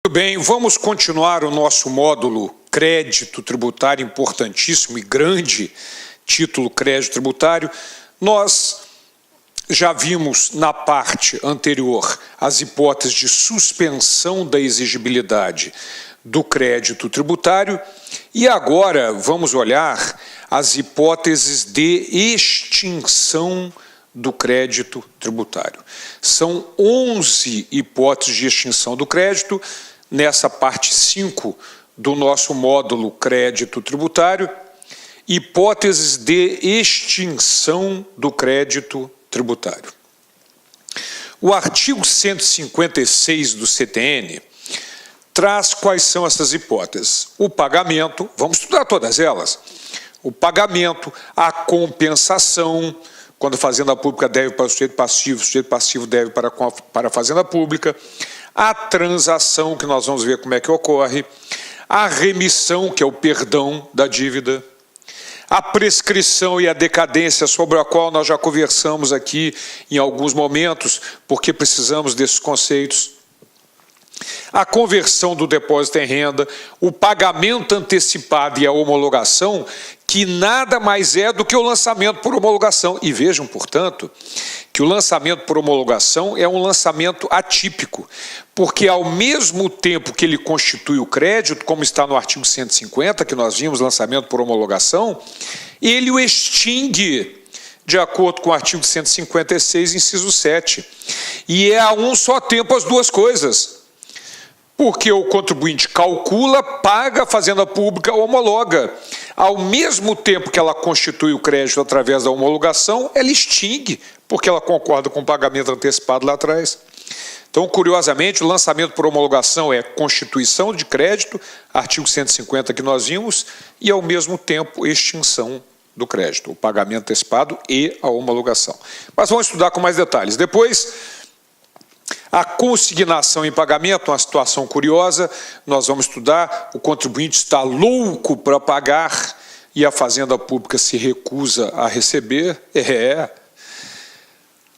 Muito bem, vamos continuar o nosso módulo crédito tributário, importantíssimo e grande título crédito tributário. Nós já vimos na parte anterior as hipóteses de suspensão da exigibilidade do crédito tributário e agora vamos olhar as hipóteses de extinção do crédito tributário. São 11 hipóteses de extinção do crédito nessa parte 5 do nosso módulo crédito tributário, hipóteses de extinção do crédito tributário. O artigo 156 do CTN traz quais são essas hipóteses. O pagamento, vamos estudar todas elas, o pagamento, a compensação, quando a Fazenda Pública deve para o sujeito passivo deve para a Fazenda Pública, a transação, que nós vamos ver como é que ocorre, a remissão, que é o perdão da dívida, a prescrição e a decadência, sobre a qual nós já conversamos aqui em alguns momentos, porque precisamos desses conceitos, a conversão do depósito em renda, o pagamento antecipado e a homologação, que nada mais é do que o lançamento por homologação. E vejam, portanto, que o lançamento por homologação é um lançamento atípico, porque ao mesmo tempo que ele constitui o crédito, como está no artigo 150, que nós vimos, lançamento por homologação, ele o extingue, de acordo com o artigo 156, inciso 7. E é a um só tempo as duas coisas. Porque o contribuinte calcula, paga, a Fazenda Pública homologa. Ao mesmo tempo que ela constitui o crédito através da homologação, ela extingue, porque ela concorda com o pagamento antecipado lá atrás. Então, curiosamente, o lançamento por homologação é constituição de crédito, artigo 150 que nós vimos, e ao mesmo tempo extinção do crédito, o pagamento antecipado e a homologação. Mas vamos estudar com mais detalhes. Depois, a consignação em pagamento, uma situação curiosa, nós vamos estudar, o contribuinte está louco para pagar e a Fazenda Pública se recusa a receber.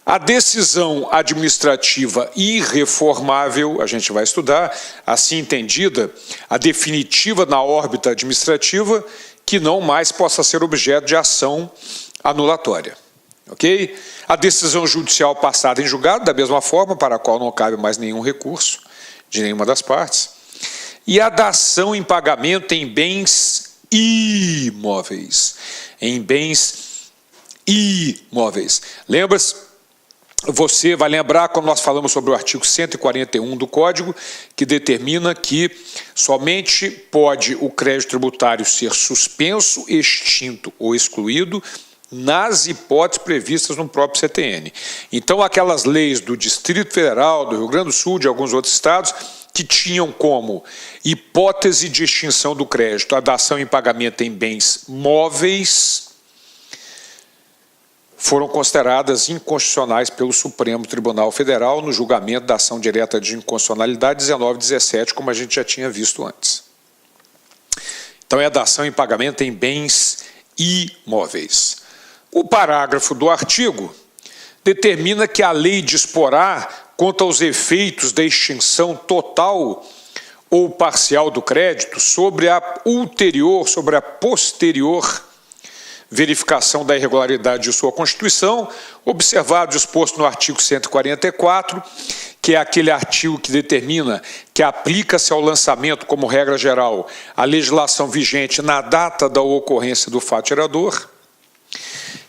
A decisão administrativa irreformável, a gente vai estudar, assim entendida, a definitiva na órbita administrativa, que não mais possa ser objeto de ação anulatória. Ok? A decisão judicial passada em julgado, da mesma forma, para a qual não cabe mais nenhum recurso de nenhuma das partes. E a dação em pagamento em bens imóveis. Em bens imóveis. Lembra-se? Você vai lembrar quando nós falamos sobre o artigo 141 do Código, que determina que somente pode o crédito tributário ser suspenso, extinto ou excluído nas hipóteses previstas no próprio CTN. Então, aquelas leis do Distrito Federal, do Rio Grande do Sul, de alguns outros estados, que tinham como hipótese de extinção do crédito a dação em pagamento em bens móveis, foram consideradas inconstitucionais pelo Supremo Tribunal Federal no julgamento da ação direta de inconstitucionalidade 1917, como a gente já tinha visto antes. Então, é a dação em pagamento em bens imóveis. O parágrafo do artigo determina que a lei disporá quanto aos efeitos da extinção total ou parcial do crédito sobre a posterior verificação da irregularidade de sua constituição, observado o disposto no artigo 144, que é aquele artigo que determina que aplica-se ao lançamento, como regra geral, a legislação vigente na data da ocorrência do fato gerador,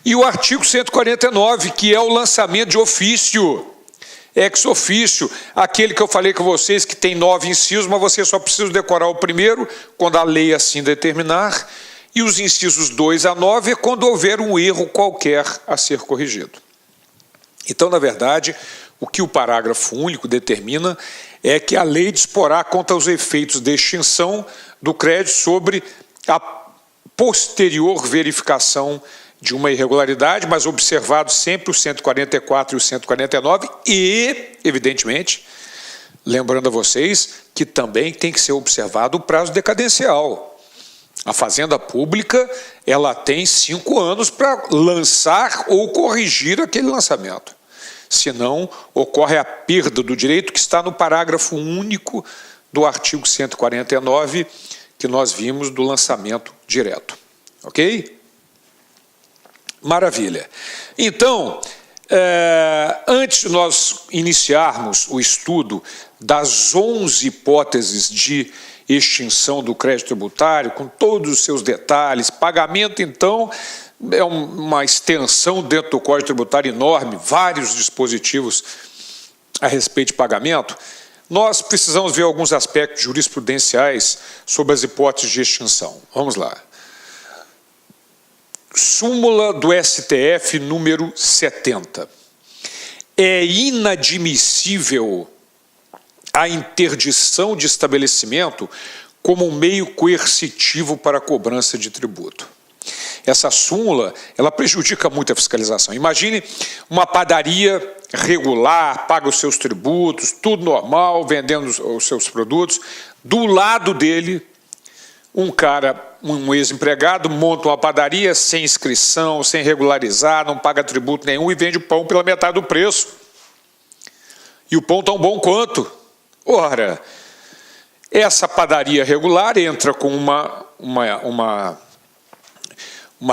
e o artigo 149, que é o lançamento de ofício, ex ofício, aquele que eu falei com vocês que tem 9 incisos, mas você só precisa decorar o primeiro, quando a lei assim determinar, e os incisos 2 a 9 é quando houver um erro qualquer a ser corrigido. Então, na verdade, o que o parágrafo único determina é que a lei disporá quanto aos efeitos de extinção do crédito sobre a posterior verificação de uma irregularidade, mas observado sempre o 144 e o 149 e, evidentemente, lembrando a vocês que também tem que ser observado o prazo decadencial. A Fazenda Pública, ela tem 5 anos para lançar ou corrigir aquele lançamento. Senão, ocorre a perda do direito que está no parágrafo único do artigo 149, que nós vimos do lançamento direto. Ok? Maravilha. Então, antes de nós iniciarmos o estudo das 11 hipóteses de extinção do crédito tributário, com todos os seus detalhes, pagamento, então, é uma extensão dentro do Código Tributário enorme, vários dispositivos a respeito de pagamento, nós precisamos ver alguns aspectos jurisprudenciais sobre as hipóteses de extinção. Vamos lá. Súmula do STF número 70. É inadmissível a interdição de estabelecimento como um meio coercitivo para a cobrança de tributo. Essa súmula, ela prejudica muito a fiscalização. Imagine uma padaria regular, paga os seus tributos, tudo normal, vendendo os seus produtos. Do lado dele, um cara, um ex-empregado, monta uma padaria sem inscrição, sem regularizar, não paga tributo nenhum e vende o pão pela metade do preço. E o pão tão bom quanto. Ora, essa padaria regular entra com uma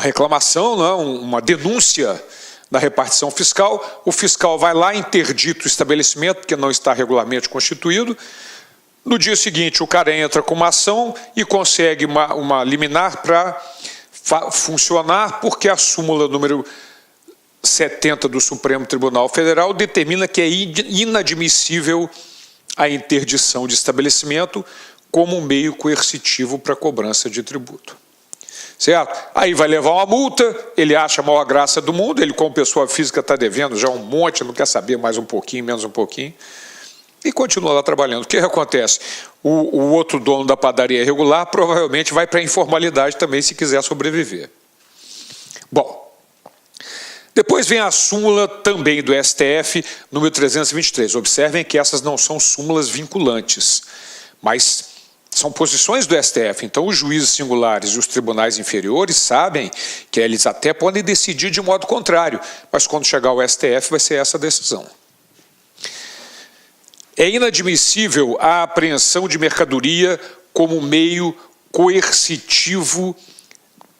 reclamação, não, uma denúncia na repartição fiscal, o fiscal vai lá, interdita o estabelecimento, porque não está regularmente constituído. No dia seguinte, o cara entra com uma ação e consegue uma liminar para funcionar, porque a súmula número 70 do Supremo Tribunal Federal determina que é inadmissível a interdição de estabelecimento como um meio coercitivo para a cobrança de tributo. Certo? Aí vai levar uma multa, ele acha a maior graça do mundo, ele como pessoa física está devendo já um monte, não quer saber mais um pouquinho, menos um pouquinho, e continua lá trabalhando. O que acontece? O outro dono da padaria regular provavelmente vai para a informalidade também, se quiser sobreviver. Bom, depois vem a súmula também do STF, número 323. Observem que essas não são súmulas vinculantes, mas são posições do STF. Então, os juízes singulares e os tribunais inferiores sabem que eles até podem decidir de modo contrário, mas quando chegar ao STF vai ser essa a decisão. É inadmissível a apreensão de mercadoria como meio coercitivo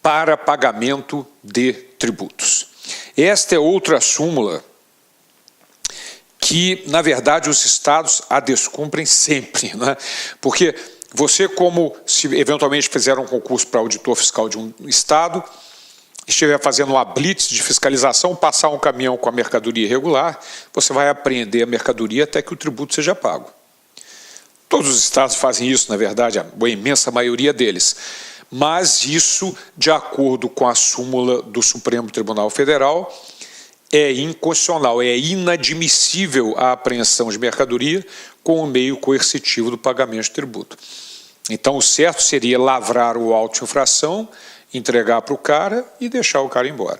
para pagamento de tributos. Esta é outra súmula que, na verdade, os estados a descumprem sempre, né? Porque você, como se eventualmente fizer um concurso para auditor fiscal de um estado, estiver fazendo uma blitz de fiscalização, passar um caminhão com a mercadoria irregular, você vai apreender a mercadoria até que o tributo seja pago. Todos os estados fazem isso, na verdade, a imensa maioria deles. Mas isso, de acordo com a súmula do Supremo Tribunal Federal, é inconstitucional, é inadmissível a apreensão de mercadoria com o meio coercitivo do pagamento de tributo. Então, o certo seria lavrar o auto de infração, entregar para o cara e deixar o cara embora.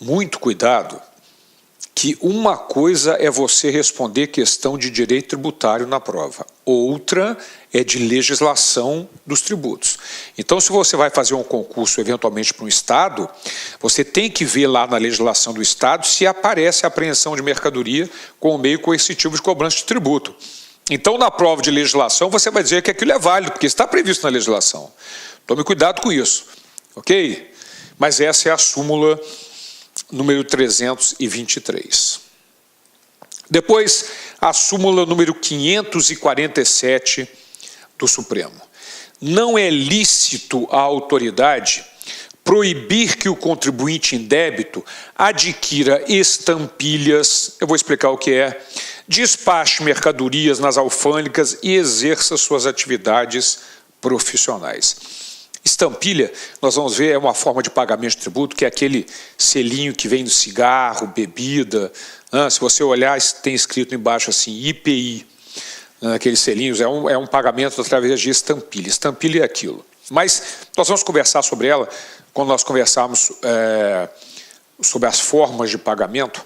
Muito cuidado, que uma coisa é você responder questão de direito tributário na prova, outra é de legislação dos tributos. Então, se você vai fazer um concurso eventualmente para um estado, você tem que ver lá na legislação do estado se aparece a apreensão de mercadoria com o meio coercitivo de cobrança de tributo. Então, na prova de legislação, você vai dizer que aquilo é válido, porque está previsto na legislação. Tome cuidado com isso, ok? Mas essa é a súmula número 323. Depois, a súmula número 547 do Supremo. Não é lícito à autoridade proibir que o contribuinte em débito adquira estampilhas, eu vou explicar o que é, despache mercadorias nas alfândegas e exerça suas atividades profissionais. Estampilha, nós vamos ver, é uma forma de pagamento de tributo, que é aquele selinho que vem do cigarro, bebida. Se você olhar, tem escrito embaixo assim, IPI, aqueles selinhos, é um pagamento através de estampilha. Estampilha é aquilo. Mas nós vamos conversar sobre ela quando nós conversarmos sobre as formas de pagamento,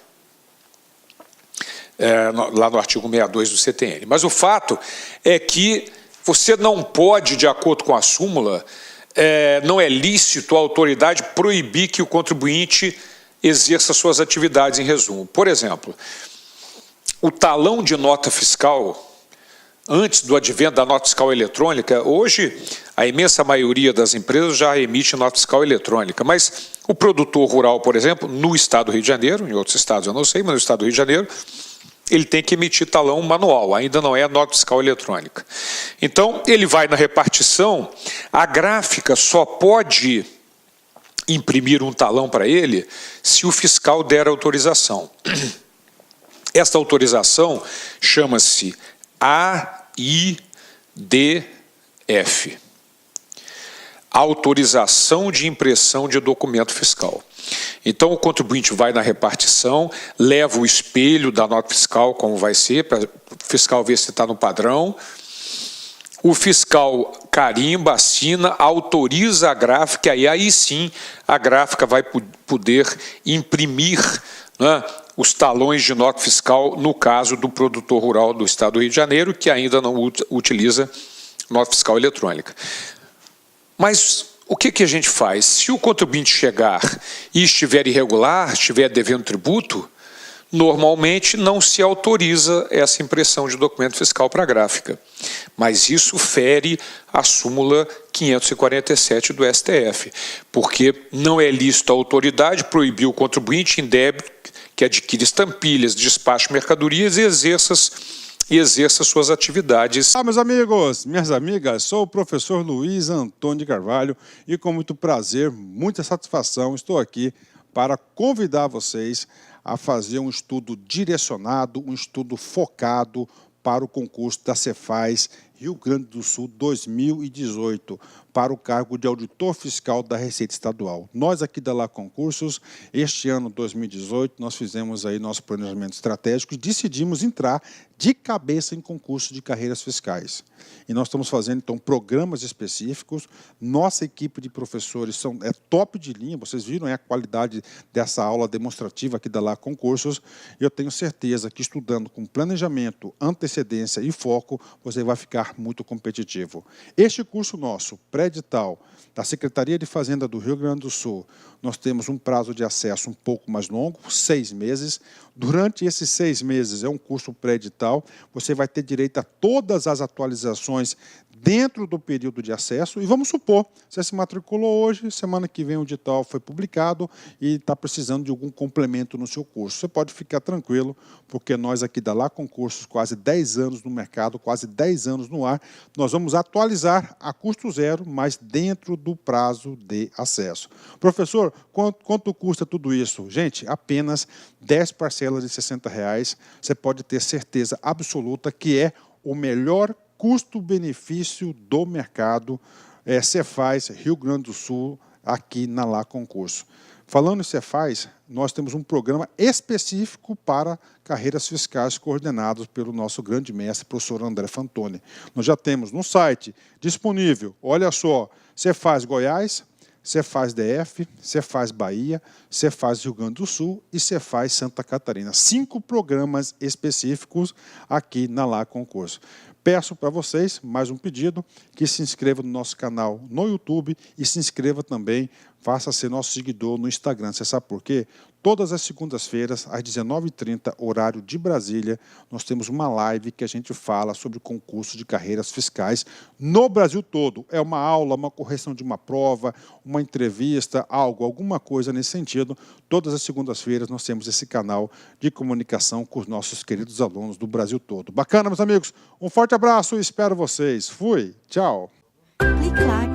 lá no artigo 62 do CTN. Mas o fato é que você não pode, de acordo com a súmula, não é lícito a autoridade proibir que o contribuinte exerça suas atividades em resumo. Por exemplo, o talão de nota fiscal antes do advento da nota fiscal eletrônica, hoje a imensa maioria das empresas já emite nota fiscal eletrônica, mas o produtor rural, por exemplo, no estado do Rio de Janeiro, em outros estados eu não sei, mas no estado do Rio de Janeiro, ele tem que emitir talão manual, ainda não é a nota fiscal eletrônica. Então, ele vai na repartição, a gráfica só pode imprimir um talão para ele se o fiscal der autorização. Esta autorização chama-se AIDF, Autorização de Impressão de Documento Fiscal. Então, o contribuinte vai na repartição, leva o espelho da nota fiscal, como vai ser, para o fiscal ver se está no padrão. O fiscal carimba, assina, autoriza a gráfica, e aí sim a gráfica vai poder imprimir, né, os talões de nota fiscal, no caso do produtor rural do estado do Rio de Janeiro, que ainda não utiliza nota fiscal eletrônica. Mas o que a gente faz? Se o contribuinte chegar e estiver irregular, estiver devendo tributo, normalmente não se autoriza essa impressão de documento fiscal para a gráfica. Mas isso fere a súmula 547 do STF, porque não é lícito a autoridade proibir o contribuinte indébito que adquire estampilhas, despache mercadorias e exerça suas atividades. Olá, meus amigos, minhas amigas, sou o professor Luiz Antônio de Carvalho e com muito prazer, muita satisfação, estou aqui para convidar vocês a fazer um estudo direcionado, um estudo focado para o concurso da Cefaz Rio Grande do Sul 2018, para o cargo de auditor fiscal da Receita Estadual. Nós aqui da Lá Concursos, este ano 2018, nós fizemos aí nosso planejamento estratégico e decidimos entrar de cabeça em concurso de carreiras fiscais. E nós estamos fazendo, então, programas específicos. Nossa equipe de professores é top de linha, vocês viram a qualidade dessa aula demonstrativa aqui da Lá Concursos. E eu tenho certeza que estudando com planejamento, antecedência e foco, você vai ficar muito competitivo. Este curso nosso, pré-edital, da Secretaria de Fazenda do Rio Grande do Sul, nós temos um prazo de acesso um pouco mais longo, 6 meses. Durante esses 6 meses, é um curso pré-edital, você vai ter direito a todas as atualizações dentro do período de acesso. E vamos supor, você se matriculou hoje, semana que vem o edital foi publicado e está precisando de algum complemento no seu curso. Você pode ficar tranquilo, porque nós aqui da Lá Concursos, quase 10 anos no mercado, quase 10 anos no ar, nós vamos atualizar a custo zero, mas dentro do prazo de acesso. Professor, quanto custa tudo isso? Gente, apenas 10 parcelas de R$60. Você pode ter certeza absoluta que é o melhor custo-benefício do mercado Cefaz Rio Grande do Sul, aqui na Lá Concurso. Falando em Cefaz, nós temos um programa específico para carreiras fiscais coordenados pelo nosso grande mestre, professor André Fantoni. Nós já temos no site disponível, olha só, Cefaz Goiás, Cefaz DF, Cefaz Bahia, Cefaz Rio Grande do Sul e Cefaz Santa Catarina. 5 programas específicos aqui na Lá Concurso. Peço para vocês, mais um pedido, que se inscreva no nosso canal no YouTube e se inscreva também, faça ser nosso seguidor no Instagram. Você sabe por quê? Todas as segundas-feiras, às 19h30, horário de Brasília, nós temos uma live que a gente fala sobre concurso de carreiras fiscais no Brasil todo. É uma aula, uma correção de uma prova, uma entrevista, alguma coisa nesse sentido. Todas as segundas-feiras nós temos esse canal de comunicação com os nossos queridos alunos do Brasil todo. Bacana, meus amigos? Um forte abraço e espero vocês. Fui, tchau! Clique lá